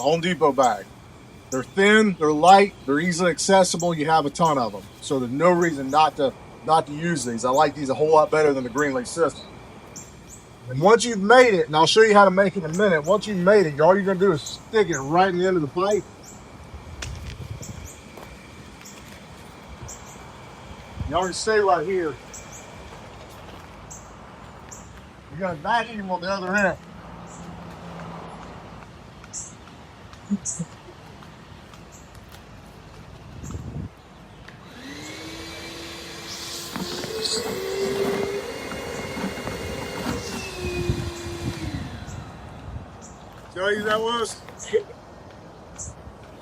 Home Depot bag. They're thin, they're light, they're easily accessible. You have a ton of them, so there's no reason not to use these. I like these a whole lot better than the Greenleaf system. And once you've made it, and I'll show you how to make it in a minute. Once you've made it, all you're going to do is stick it right in the end of the pipe. Y'all can stay right here. You're going to vacuum on the other end. See how easy that was?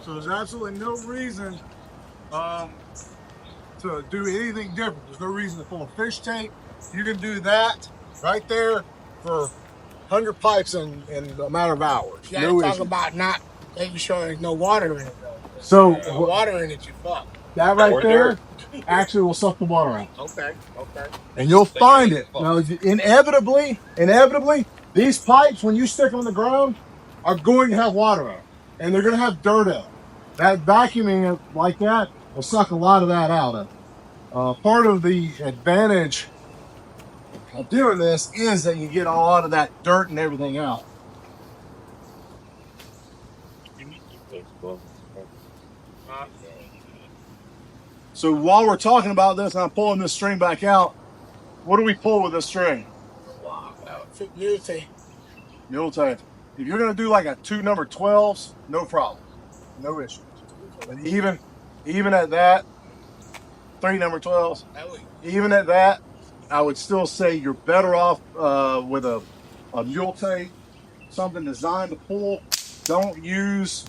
So there's absolutely no reason to do anything different. There's no reason to pull a fish tank. You can do that right there for 100 pipes in a matter of hours. Yeah, no talk about not making sure there's no water in it though. So water in it, you fuck. That right there actually will suck the water out. Okay. And you'll find it. Now, inevitably, these pipes, when you stick them on the ground, are going to have water in them. And they're going to have dirt in them. That vacuuming it like that will suck a lot of that out of it. Part of the advantage of doing this is that you get a lot of that dirt and everything out. So while we're talking about this, and I'm pulling this string back out, what do we pull with this string? Mule tape. Mule tape. If you're going to do like a 2 number 12s, no problem. No issues. But even at that, 3 number 12s, even at that, I would still say you're better off with a mule tape, something designed to pull. Don't use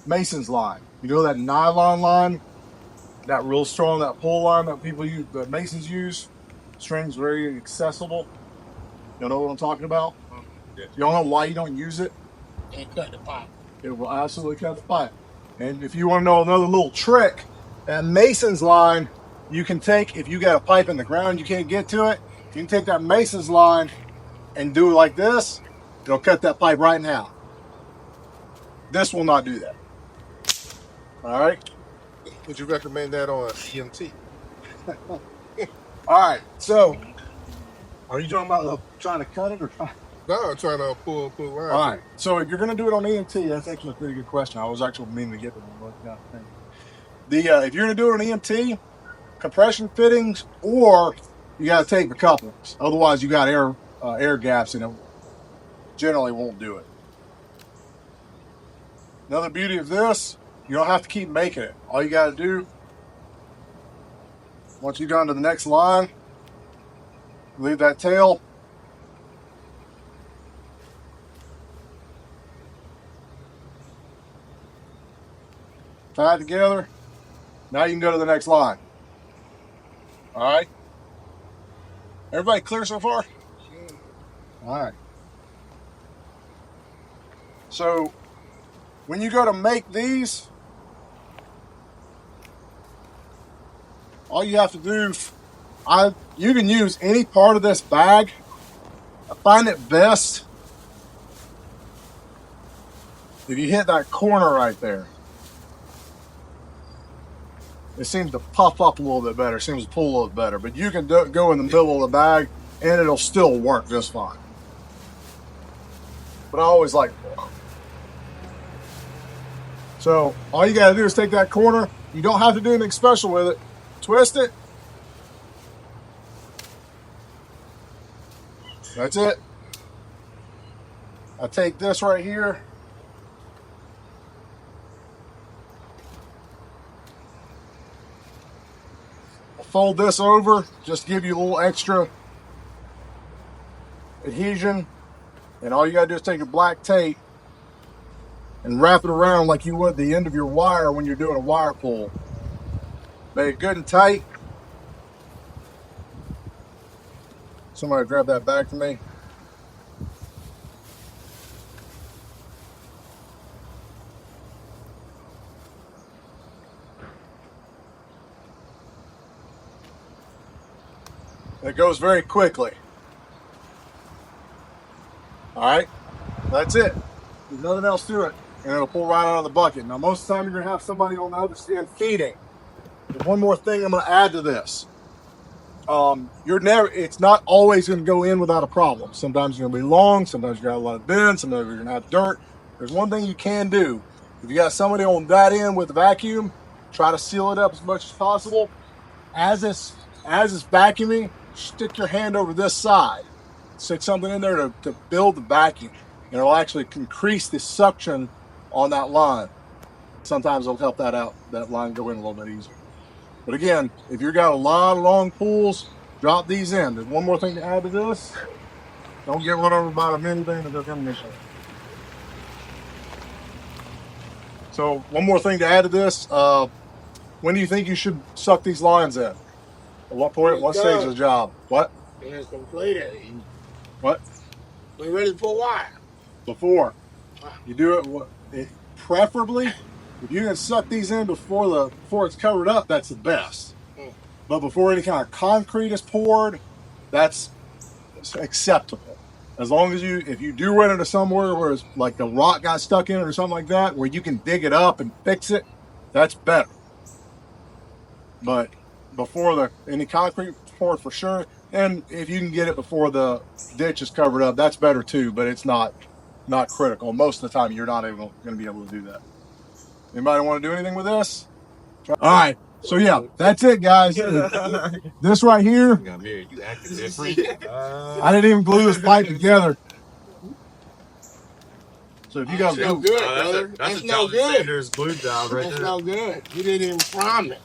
Mason's line. You know that nylon line, that real strong, that pull line that people use, that Masons use. String's very accessible. You know what I'm talking about? You don't know why you don't use it? And cut the pipe. It will absolutely cut the pipe. And if you want to know another little trick, that Mason's line, you can take, if you got a pipe in the ground, you can't get to it, you can take that Mason's line and do it like this. It'll cut that pipe right now. This will not do that. All right. Would you recommend that on EMT? All right. So, are you talking about trying to cut it or trying? No, I'm trying to pull line. All right. So if you're going to do it on EMT, that's actually a pretty good question. I was actually meaning to get to one. If you're going to do it on EMT, compression fittings, or you got to take the couplings. Otherwise, you got air gaps and it generally won't do it. Another beauty of this, you don't have to keep making it. All you got to do, once you've gone to the next line, leave that tail. Tie it together. Now you can go to the next line. All right. Everybody clear so far? All right. So when you go to make these, all you have to do, you can use any part of this bag. I find it best if you hit that corner right there. It seems to puff up a little bit better. It seems to pull a little better. But you can go in the middle of the bag and it'll still work just fine. But I always like it. So all you got to do is take that corner. You don't have to do anything special with it. Twist it. That's it. I take this right here. Fold this over, just to give you a little extra adhesion. And all you gotta do is take your black tape and wrap it around like you would the end of your wire when you're doing a wire pull. Make it good and tight. Somebody grab that bag for me. It goes very quickly. All right, that's it. There's nothing else to it, and it'll pull right out of the bucket. Now, most of the time, you're gonna have somebody on the other end feeding. And one more thing I'm gonna add to this. It's not always gonna go in without a problem. Sometimes it's gonna be long, sometimes you got a lot of bend, sometimes you're gonna have dirt. There's one thing you can do. If you got somebody on that end with the vacuum, try to seal it up as much as possible. As it's vacuuming, stick your hand over this side. Stick something in there to build the vacuum. And it'll actually increase the suction on that line. Sometimes it'll help that out, that line go in a little bit easier. But again, if you've got a lot of long pools, drop these in. There's one more thing to add to this. Don't get run over by a minivan that doesn't have this. So one more thing to add to this. When do you think you should suck these lines in? At what point? What stage of the job? What? It's completed. What? We're ready for what? Before. You do it preferably, if you can suck these in before it's covered up, that's the best. But before any kind of concrete is poured, that's acceptable. As long as if you do run into somewhere where it's like the rock got stuck in it or something like that, where you can dig it up and fix it, that's better. But before any concrete is poured, for sure. And if you can get it before the ditch is covered up, that's better too, but it's not critical. Most of the time, you're not going to be able to do that. Anybody want to do anything with this? All right. So yeah, that's it, guys. This right here, You acting different. I didn't even glue this pipe together. So if you guys No go, good, brother. That's That's a no John good. Sanders glue job right That's there. no good. You didn't even prime it.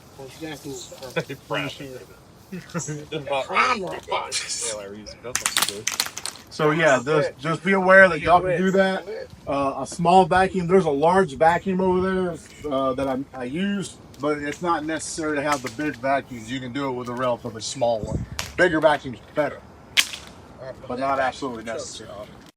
so yeah, just be aware that y'all can do that. A small vacuum. There's a large vacuum over there that I use, but it's not necessary to have the big vacuums. You can do it with a relatively small one. Bigger vacuum's better, but not absolutely necessary.